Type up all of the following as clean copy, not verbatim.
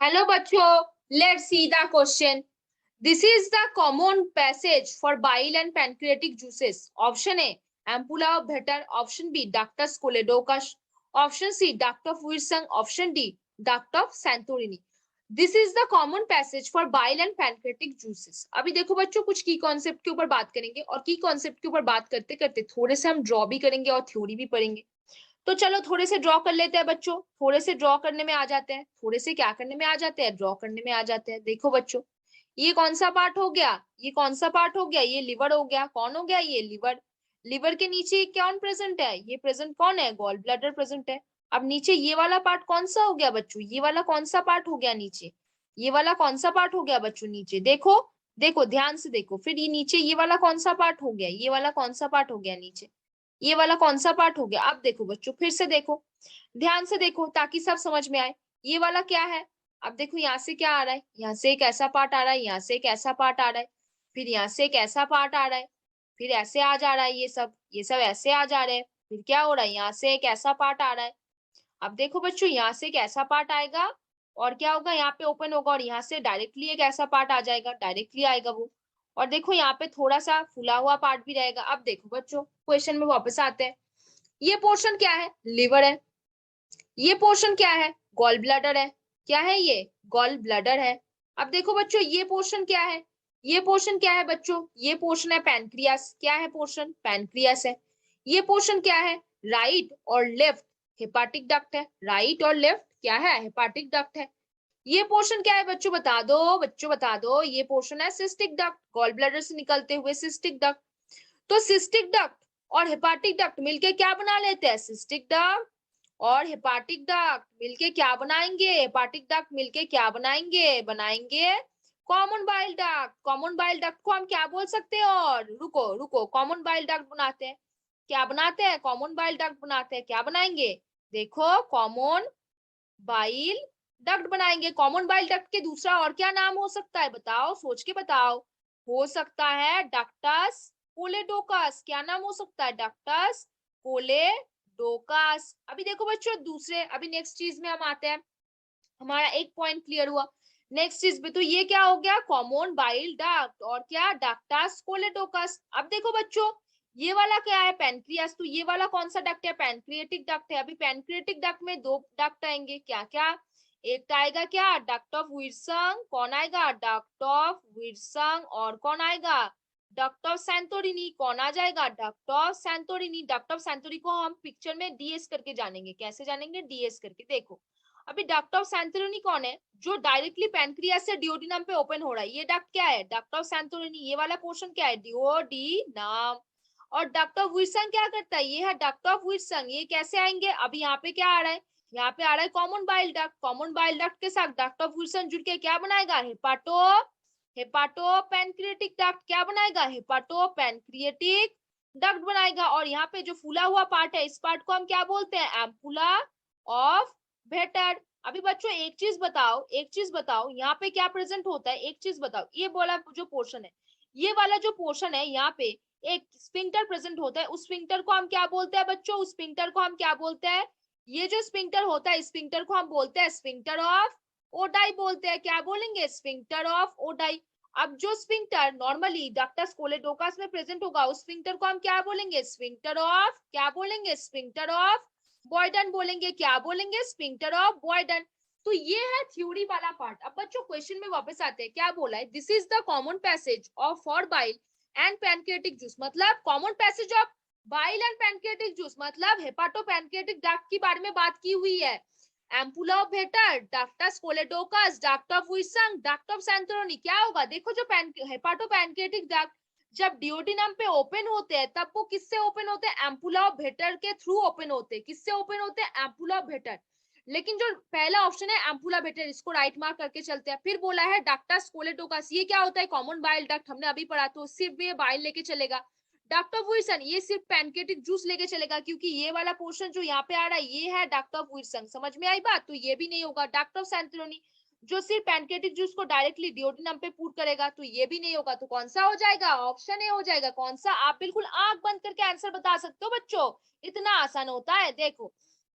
Hello बच्चों, let's see the question. This is the common passage for bile and पैncreatic juices. Option A ampulla of Vater, option B ductus choledochus, option C duct of Wirsung, option D duct of Santorini. This is the common passage for bile and पैncreatic juices. अभी देखो बच्चों, कुछ की concept के ऊपर बात करेंगे और की कॉन्सेप्ट के ऊपर बात करते करते थोड़े से हम ड्रॉ भी करेंगे और थ्योरी भी पढ़ेंगे. तो चलो थोड़े से ड्रॉ कर लेते हैं बच्चों, थोड़े से ड्रॉ करने में आ जाते हैं, थोड़े से क्या करने में आ जाते हैं, ड्रॉ करने में आ जाते हैं. देखो बच्चों, ये कौन सा पार्ट हो गया, ये कौन सा पार्ट हो गया, ये लिवर हो गया. कौन हो गया, ये लिवर. लिवर के नीचे कौन प्रेजेंट है, ये प्रेजेंट कौन है, गॉल ब्लैडर प्रेजेंट है. अब नीचे ये वाला पार्ट कौन सा हो गया बच्चों, ये वाला कौन सा पार्ट हो गया नीचे, ये वाला कौन सा पार्ट हो गया बच्चों नीचे. देखो देखो ध्यान से देखो, फिर ये नीचे ये वाला कौन सा पार्ट हो गया, ये वाला कौन सा पार्ट हो गया नीचे, ये वाला कौन सा पार्ट हो गया. अब देखो बच्चों, फिर से देखो, ध्यान से देखो ताकि सब समझ में आए. ये वाला क्या है, अब देखो यहाँ से क्या आ रहा है, यहाँ से एक ऐसा पार्ट आ रहा है, यहाँ से एक ऐसा पार्ट आ रहा है, फिर यहाँ से एक ऐसा पार्ट आ रहा है, फिर ऐसे आ जा रहा है, ये सब ऐसे आ जा रहे हैं, फिर क्या हो रहा है, यहाँ से एक ऐसा पार्ट आ रहा है. अब देखो बच्चों, यहाँ से एक ऐसा पार्ट आएगा और क्या होगा, यहाँ पे ओपन होगा और यहाँ से डायरेक्टली एक ऐसा पार्ट आ जाएगा, डायरेक्टली आएगा वो. और देखो यहाँ पे थोड़ा सा फुला हुआ पार्ट भी रहेगा. अब देखो बच्चों, क्वेश्चन में वापस आते हैं. ये पोर्शन क्या है, लिवर है. ये पोर्शन क्या है, गॉल ब्लैडर है. क्या है ये, गॉल ब्लैडर है. अब देखो बच्चों, ये पोर्शन क्या है, ये पोर्शन क्या है बच्चों, ये पोर्शन है पैनक्रियास. क्या है पोर्शन, पैनक्रियास है. ये पोर्शन क्या है, राइट और लेफ्ट हेपाटिक डक्ट है. राइट और लेफ्ट क्या है, हेपाटिक डक्ट है. ये पोर्शन क्या है बच्चों, बता दो बच्चों, बता दो. ये पोर्शन है सिस्टिक डक्ट, गॉल ब्लैडर से निकलते हुए सिस्टिक डक्ट. तो सिस्टिक डक्ट और हेपाटिक डक्ट मिलके क्या बना लेते हैं, सिस्टिक डक्ट और हेपाटिक डक्ट मिलके क्या बनाएंगे, हेपाटिक डक्ट मिलके क्या बनाएंगे, बनाएंगे common bile duct. Common bile duct को हम क्या बोल सकते हैं, और रुको रुको, कॉमन बाइल डक्ट बनाते हैं. क्या बनाते हैं, कॉमन बाइल डक्ट बनाते हैं. क्या बनाएंगे, देखो कॉमन बाइल डक्ट बनाएंगे. कॉमन बाइल डक्ट के दूसरा और क्या नाम हो सकता है, बताओ, सोच के बताओ. हो सकता है डक्टस कोलेडोकस. क्या नाम हो सकता है, डक्टस कोलेडोकस. अभी देखो बच्चों, दूसरे अभी नेक्स्ट चीज में हम आते हैं. हमारा एक पॉइंट क्लियर हुआ. नेक्स्ट चीज में तो ये क्या हो गया, कॉमन बाइल डक्ट और क्या, डक्टस कोलेडोकस. अब देखो बच्चों, ये वाला क्या है, पैनक्रियास. तो ये वाला कौन सा डक्ट है, पैनक्रिएटिक डक्ट है. अभी पैनक्रिएटिक डक्ट में दो डक्ट आएंगे, क्या क्या, एक तो आएगा क्या, डक्ट ऑफ विल्सन. कौन आएगा, डक्ट ऑफ विल्सन. और कौन आएगा, डक्ट ऑफ सैंटोरिनी. कौन आ जाएगा, duct of Santorini. Duct of Santorini को हम पिक्चर में डीएस करके जानेंगे. कैसे जानेंगे, डीएस करके. देखो अभी डक्ट ऑफ सैंटोरिनी कौन है, जो डायरेक्टली पैनक्रियास से डिओडिनम पे ओपन हो रहा है. ये डक्ट क्या है, डक्ट ऑफ सैंटोरिनी. ये वाला पोर्शन क्या है, डिओडिनम. और डक्ट ऑफ विल्सन क्या करता है, ये है डक्ट ऑफ विल्सन. ये कैसे आएंगे, अभी यहाँ पे क्या आ रहा है, यहाँ पे आ रहा है common bile duct. Common bile duct के साथ डक्ट ऑफ विल्सन जुड़ के क्या बनाएगा, हेपाटो पैनक्रिएटिक डक्ट. क्या बनाएगा, हेपाटो पैनक्रिएटिक डक्ट बनाएगा. और यहाँ पे जो फूला हुआ पार्ट है, इस पार्ट को हम क्या बोलते हैं, एम्पुला ऑफ भेटर. अभी बच्चों एक चीज बताओ, एक चीज बताओ, यहाँ पे क्या प्रेजेंट होता है, एक चीज बताओ. ये बोला जो पोर्शन है, ये वाला जो पोर्शन है, यहाँ पे एक स्फिंक्टर प्रेजेंट होता है. उस स्फिंक्टर को हम क्या बोलते हैं बच्चों, उस स्फिंक्टर को हम क्या बोलते हैं, ये जो स्फिंक्टर होता है, स्फिंक्टर को हम बोलते हैं स्फिंक्टर ऑफ ओडाई बोलते हैं. क्या बोलेंगे, स्फिंक्टर ऑफ ओडाई. अब जो स्फिंक्टर नॉर्मली डक्टस कोलेडोकस में प्रेजेंट होगा, उस स्फिंक्टर को हम क्या बोलेंगे, स्फिंक्टर ऑफ, क्या बोलेंगे, स्फिंक्टर ऑफ बॉयडन बोलेंगे. क्या बोलेंगे, स्फिंक्टर ऑफ बॉयडन. तो ये है थ्योरी वाला पार्ट. अब बच्चों क्वेश्चन में वापस आते हैं. क्या बोला है, this is the common passage of for bile and pancreatic juice. मतलब common passage of bile and pancreatic juice मतलब हेपाटो पैनक्रिएटिक डक्ट के बारे में बात की हुई है. Ampulla of Vater, ductus choledochus, duct of Wirsung, duct of Santorini. क्या होगा, देखो जो हेपाटो पैनक्रिएटिक डक्ट जब डिओडिनम पे ओपन होते हैं, तब वो किससे ओपन होते हैं, एम्पुला ऑफ भेटर के थ्रू ओपन होते हैं. किससे ओपन होते हैं, एम्पुला ऑफ भेटर. लेकिन जो पहला ऑप्शन है एम्पुला भेटर, इसको राइट मार्क करके चलते हैं. फिर बोला है डक्टस कोलेडोकस. ये क्या होता है, कॉमन बाइल डक्ट. हमने अभी पढ़ा, तो सिर्फ ये बाइल लेके चलेगा. डक्ट ऑफ विल्सन ये सिर्फ पैनक्रिएटिक जूस लेके चलेगा, क्योंकि ये वाला पोर्शन जो यहाँ पे आ रहा है, ये है डक्ट ऑफ विल्सन. समझ में आई बात, तो ये भी नहीं होगा. डक्ट ऑफ सैंटोरिनी जो सिर्फ पैनक्रिएटिक जूस को डायरेक्टली डिओडिनम पे पुट करेगा, तो ये भी नहीं होगा. तो कौन सा हो जाएगा, ऑप्शन ए हो जाएगा. कौन सा, आप बिल्कुल आंख बंद करके आंसर बता सकते हो बच्चों, इतना आसान होता है. देखो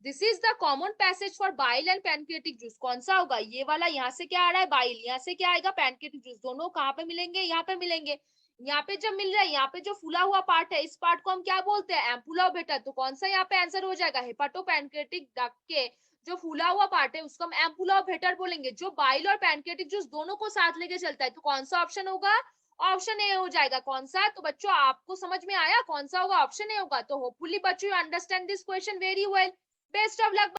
this is the common passage for bile and pancreatic juice. कौन सा होगा? ये वाला। यहाँ से क्या आ रहा है? बाइल। यहाँ से क्या आएगा? Pancreatic juice. दोनों कहाँ पे मिलेंगे? यहाँ पे मिलेंगे। यहाँ पे जब मिल रहा है, यहाँ पे जो फूला हुआ पार्ट है, इस पार्ट को हम क्या बोलते हैं? एम्पुला बेटा। तो कौन सा यहाँ पे आंसर हो जाएगा? हेपाटोपैनक्रियाटिक डक्ट के जो फूला हुआ पार्ट है उसको हम एम्पुला बेटर बोलेंगे, जो बाइल और पैनक्रियाटिक जूस दोनों को साथ लेके चलता है। तो कौन सा ऑप्शन होगा? ऑप्शन ए हो जाएगा। कौन सा? तो बच्चों आपको समझ में आया कौन सा होगा? ऑप्शन ए होगा। तो होपफुली बच्चों you understand this question very well. Best of luck.